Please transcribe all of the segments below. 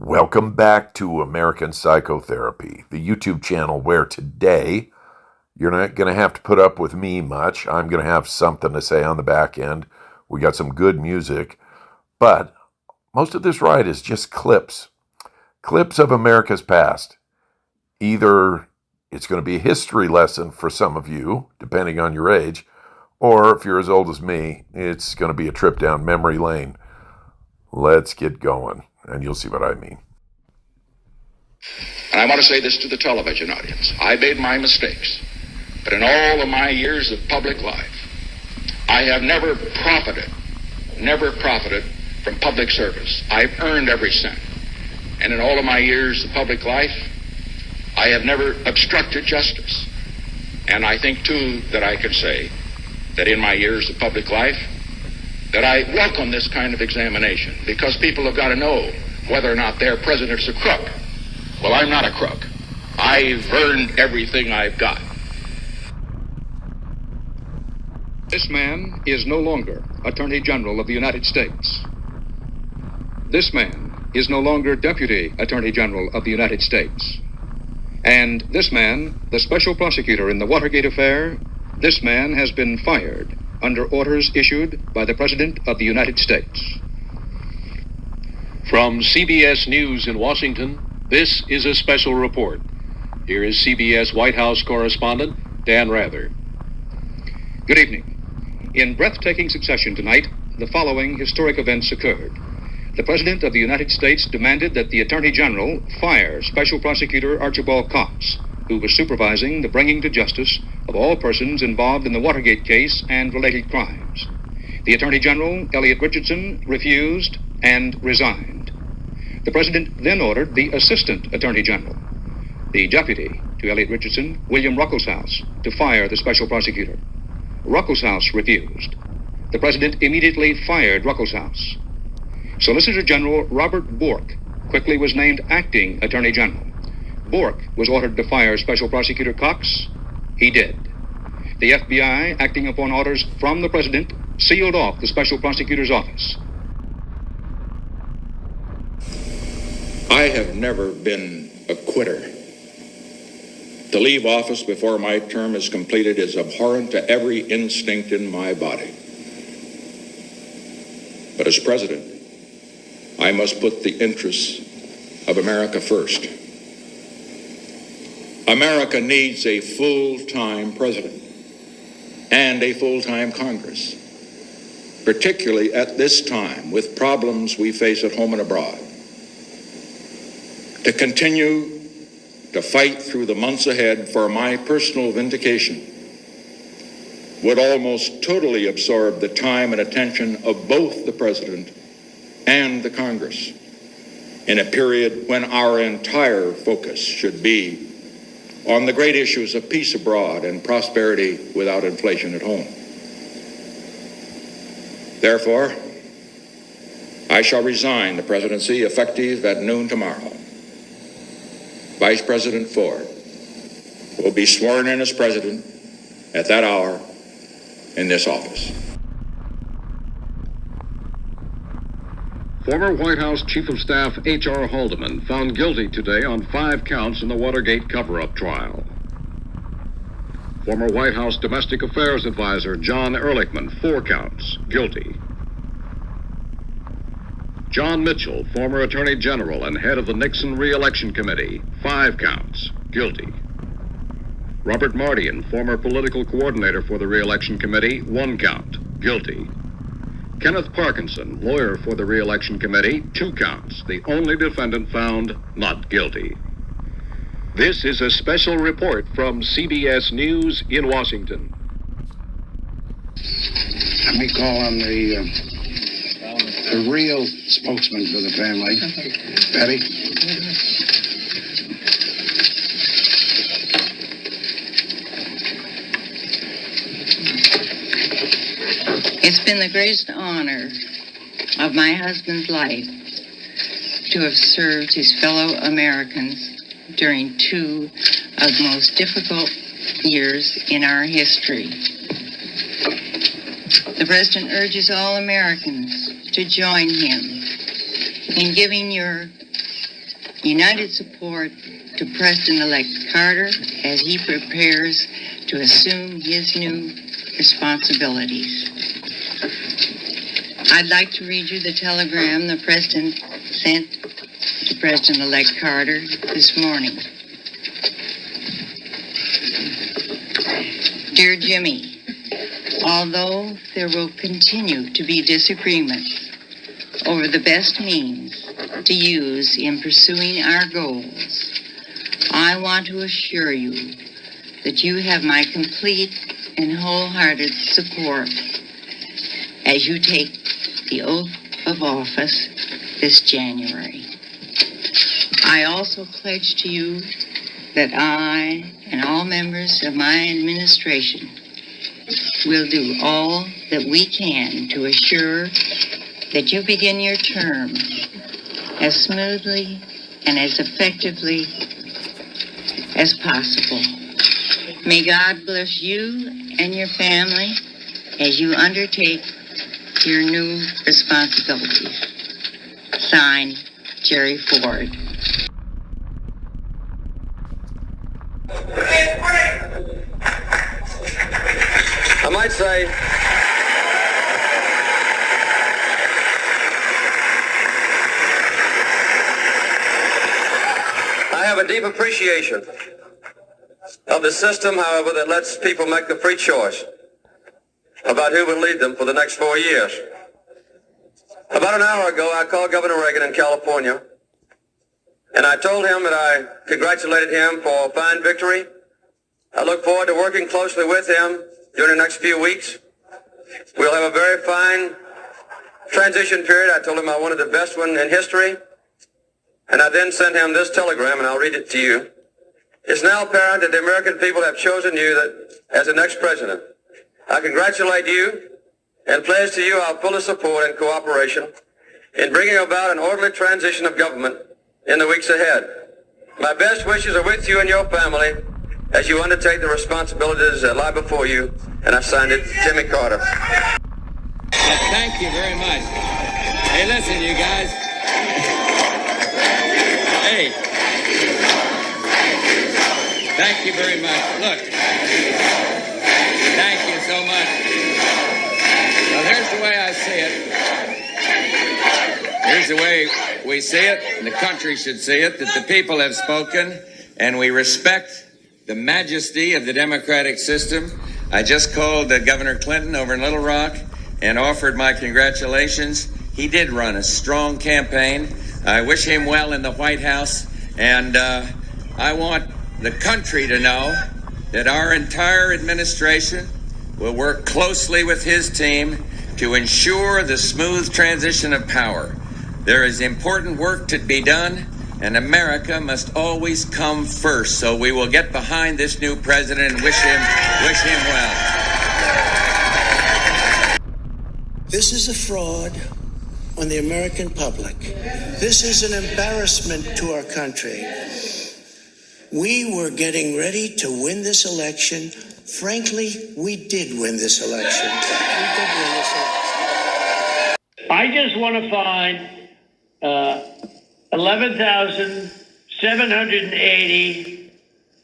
Welcome back to American Psychotherapy, the YouTube channel where today you're not going to have to put up with me much. I'm going to have something to say on the back end. We got some good music, but most of this ride is just clips of America's past. Either it's going to be a history lesson for some of you, depending on your age, or if you're as old as me, it's going to be a trip down memory lane. Let's get going, and you'll see what I mean. And I want to say this to the television audience. I made my mistakes, but in all of my years of public life, I have never profited from public service. I've earned every cent. And in all of my years of public life, I have never obstructed justice. And I think, too, that I can say that in my years of public life, that I welcome this kind of examination, because people have got to know whether or not their president's a crook. Well, I'm not a crook. I've earned everything I've got. This man is no longer Attorney General of the United States. This man is no longer Deputy Attorney General of the United States. And this man, the special prosecutor in the Watergate affair, this man has been fired under orders issued by the President of the United States. From CBS News in Washington, this is a special report. Here is CBS White House correspondent Dan Rather. Good evening. In breathtaking succession tonight, the following historic events occurred. The President of the United States demanded that the Attorney General fire Special Prosecutor Archibald Cox, who was supervising the bringing to justice of all persons involved in the Watergate case and related crimes. The Attorney General, Elliot Richardson, refused and resigned. The President then ordered the Assistant Attorney General, the Deputy to Elliot Richardson, William Ruckelshaus, to fire the Special Prosecutor. Ruckelshaus refused. The President immediately fired Ruckelshaus. Solicitor General Robert Bork quickly was named Acting Attorney General. Bork was ordered to fire Special Prosecutor Cox. He did. The FBI, acting upon orders from the President, sealed off the Special Prosecutor's office. I have never been a quitter. To leave office before my term is completed is abhorrent to every instinct in my body. But as President, I must put the interests of America first. America needs a full-time president and a full-time Congress, particularly at this time with problems we face at home and abroad. To continue to fight through the months ahead for my personal vindication would almost totally absorb the time and attention of both the President and the Congress in a period when our entire focus should be on the great issues of peace abroad and prosperity without inflation at home. Therefore, I shall resign the presidency effective at noon tomorrow. Vice President Ford will be sworn in as president at that hour in this office. Former White House Chief of Staff H.R. Haldeman found guilty today on 5 counts in the Watergate cover-up trial. Former White House Domestic Affairs Advisor John Ehrlichman, 4 counts, guilty. John Mitchell, former Attorney General and head of the Nixon Re-Election Committee, 5 counts, guilty. Robert Mardian, former political coordinator for the Re-Election Committee, 1 count, guilty. Kenneth Parkinson, lawyer for the Re-Election Committee, 2 counts, the only defendant found not guilty. This is a special report from CBS News in Washington. Let me call on the real spokesman for the family, Betty. It's been the greatest honor of my husband's life to have served his fellow Americans during 2 of the most difficult years in our history. The President urges all Americans to join him in giving your united support to President-elect Carter as he prepares to assume his new responsibilities. I'd like to read you the telegram the President sent to President-elect Carter this morning. Dear Jimmy, although there will continue to be disagreements over the best means to use in pursuing our goals, I want to assure you that you have my complete and wholehearted support as you take the oath of office this January. I also pledge to you that I and all members of my administration will do all that we can to assure that you begin your term as smoothly and as effectively as possible. May God bless you and your family as you undertake your new responsibilities. Signed, Jerry Ford. I might say I have a deep appreciation of the system, however, that lets people make the free choice about who will lead them for the next 4 years. About an hour ago, I called Governor Reagan in California, and I told him that I congratulated him for a fine victory. I look forward to working closely with him during the next few weeks. We'll have a very fine transition period. I told him I wanted the best one in history. And I then sent him this telegram, and I'll read it to you. It's now apparent that the American people have chosen you as the next president. I congratulate you and pledge to you our fullest support and cooperation in bringing about an orderly transition of government in the weeks ahead. My best wishes are with you and your family as you undertake the responsibilities that lie before you, and I signed it, Jimmy Carter. Thank you very much. Hey, listen, you guys. Hey. Thank you very much. Look. Thank you so much. Well, here's the way I see it. Here's the way we see it, and the country should see it, that the people have spoken, and we respect the majesty of the democratic system. I just called Governor Clinton over in Little Rock and offered my congratulations. He did run a strong campaign. I wish him well in the White House, and I want the country to know that our entire administration will work closely with his team to ensure the smooth transition of power. There is important work to be done, and America must always come first. So we will get behind this new president and wish him well. This is a fraud on the American public. This is an embarrassment to our country. We were getting ready to win this election. Frankly, we did win this election. I just want to find 11,780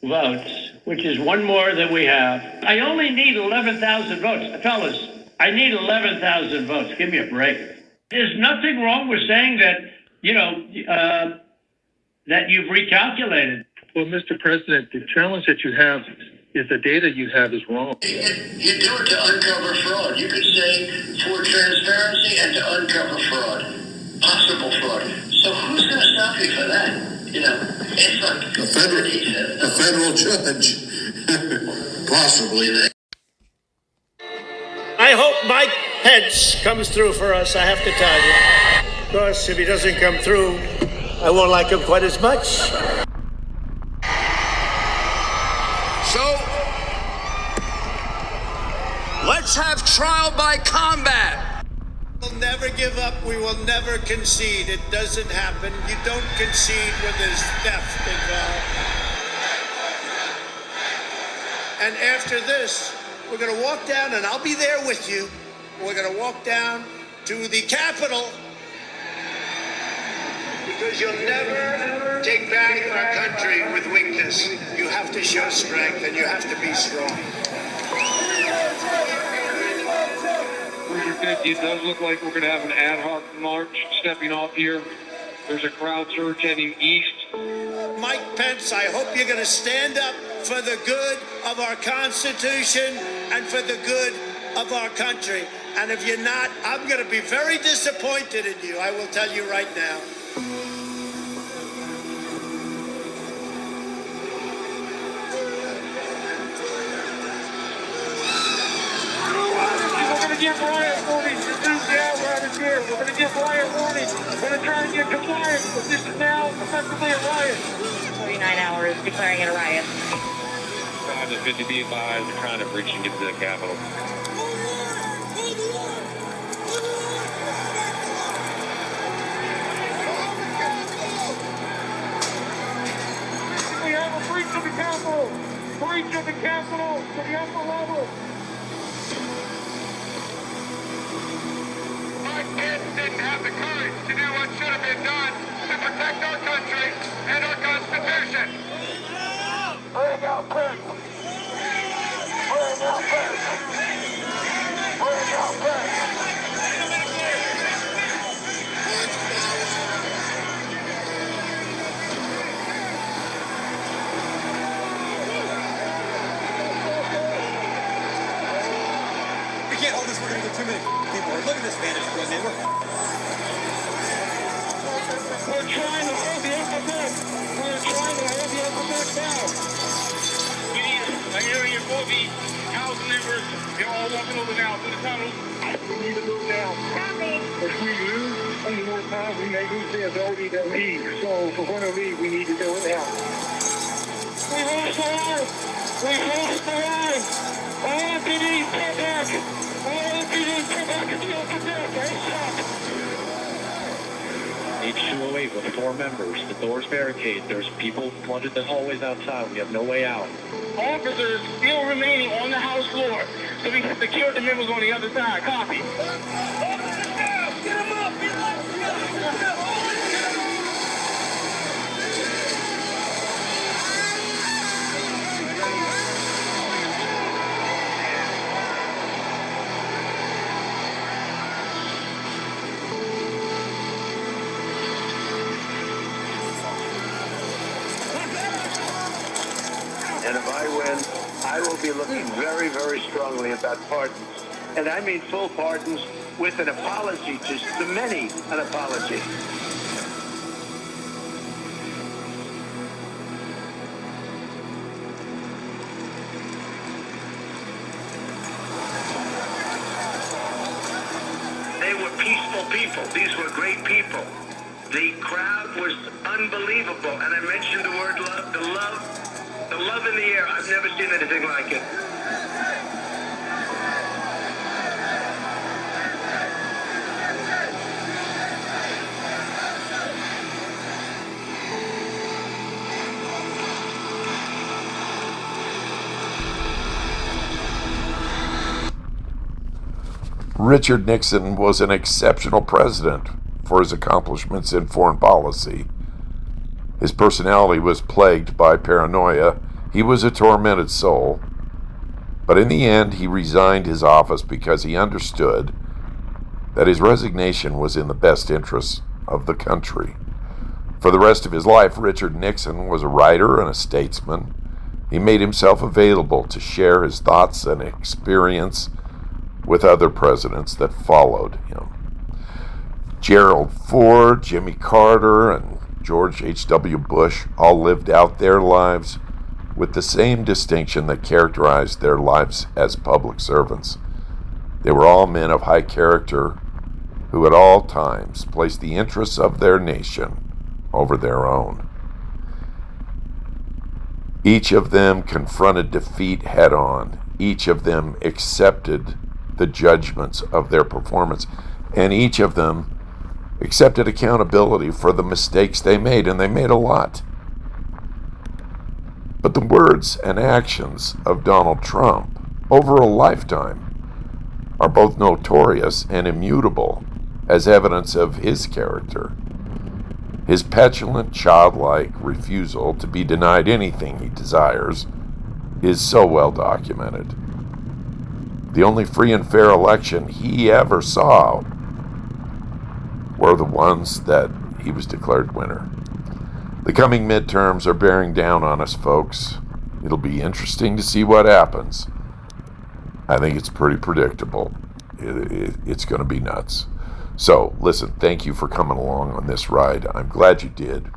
votes, which is one more than we have. I only need 11,000 votes. Fellas, I need 11,000 votes. Give me a break. There's nothing wrong with saying that, that you've recalculated. Well, Mr. President, the challenge that you have is the data you have is wrong. You do it to uncover fraud. You could say for transparency and to uncover fraud, possible fraud. So who's going to stop you for that? It's like a federal judge, possibly. I hope Mike Pence comes through for us, I have to tell you. Of course, if he doesn't come through, I won't like him quite as much. So, let's have trial by combat. We'll never give up. We will never concede. It doesn't happen. You don't concede when there's theft involved. And after this, we're going to walk down, and I'll be there with you. We're going to walk down to the Capitol. Because you'll never take back our country with weakness. You have to show strength, and you have to be strong. It does look like we're going to have an ad hoc march stepping off here. There's a crowd surge heading east. Mike Pence, I hope you're going to stand up for the good of our Constitution and for the good of our country. And if you're not, I'm going to be very disappointed in you. I will tell you right now. We're going to give riot warnings to do the outriders here. We're going to give riot warnings. We're going to try and get compliance, but this is now effectively a riot. 49 hours declaring it a riot. 5 to 50 be advised, they're trying to breach and get to the Capitol. We have a breach of the Capitol. Breach of the Capitol to the upper level. Mike Pence didn't have the courage to do what should have been done to protect our country and our Constitution. Bring out Pence. Bring out Pence. Bring out Pence. We can't hold this. We're going to get too many people. Look at this vantage point, man. We're trying to hold the upper deck. We're trying to hold the upper deck down. We need an area for the House members. They're all walking over now to the tunnel. We need to move now. If we lose any more time, we may lose the ability to leave. So if we're going to leave, we need to do it now. We lost the line. We lost the line. All MPD, get back. All MPD, get back to the upper deck. H208 with 4 members. The doors barricade. There's people flooded the hallways outside. We have no way out. Officers still remaining on the House floor, so we can secure the members on the other side. Copy. Get them up! And if I win, I will be looking very, very strongly about pardons. And I mean full pardons with an apology to the many, an apology. They were peaceful people. These were great people. The crowd was unbelievable. And I mentioned the word love, the love in the air. I've never seen anything like it. Richard Nixon was an exceptional president for his accomplishments in foreign policy. His personality was plagued by paranoia. He was a tormented soul. But in the end, he resigned his office because he understood that his resignation was in the best interests of the country. For the rest of his life, Richard Nixon was a writer and a statesman. He made himself available to share his thoughts and experience with other presidents that followed him. Gerald Ford, Jimmy Carter, and George H.W. Bush all lived out their lives with the same distinction that characterized their lives as public servants. They were all men of high character who at all times placed the interests of their nation over their own. Each of them confronted defeat head on. Each of them accepted the judgments of their performance, and each of them accepted accountability for the mistakes they made, and they made a lot. But the words and actions of Donald Trump over a lifetime are both notorious and immutable as evidence of his character. His petulant, childlike refusal to be denied anything he desires is so well documented. The only free and fair election he ever saw were the ones that he was declared winner. The coming midterms are bearing down on us, folks. It'll be interesting to see what happens. I think it's pretty predictable. It's going to be nuts. So, listen, thank you for coming along on this ride. I'm glad you did.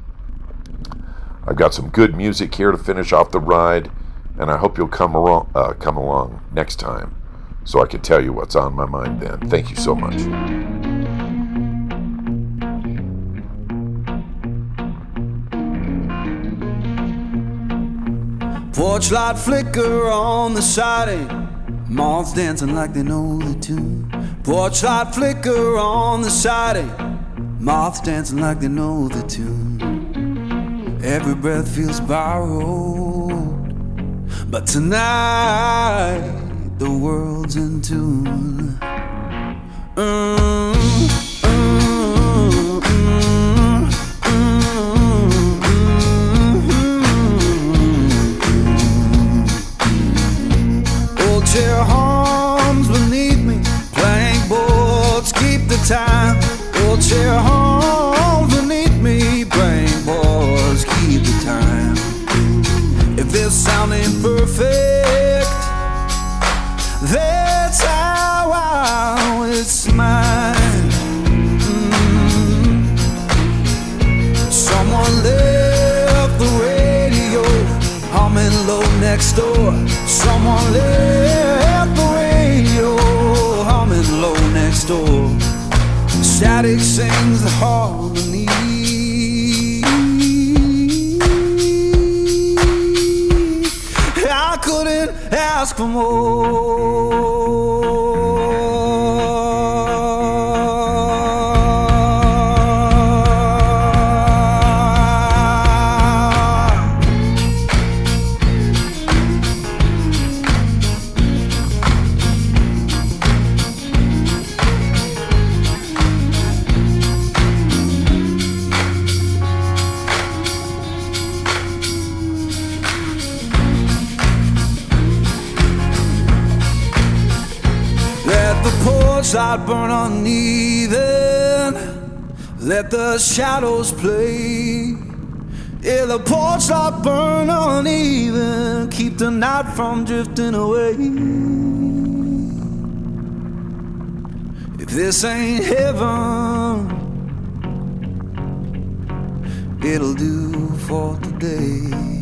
I've got some good music here to finish off the ride, and I hope you'll come along next time so I can tell you what's on my mind then. Thank you so much. Porch light flicker on the siding, moths dancing like they know the tune. Porch light flicker on the siding, moths dancing like they know the tune. Every breath feels borrowed, but tonight the world's in tune. Chair hums beneath me, plank boards keep the time. Old chair hums beneath me, plank boards keep the time. If this sound ain't perfect, that's how it's mine. Someone left the radio humming low next door. Someone left the radio humming low next door. Static sings the harmony. I couldn't ask for more. Light burn uneven, let the shadows play. Yeah, the porch light burn uneven, keep the night from drifting away. If this ain't heaven, it'll do for today.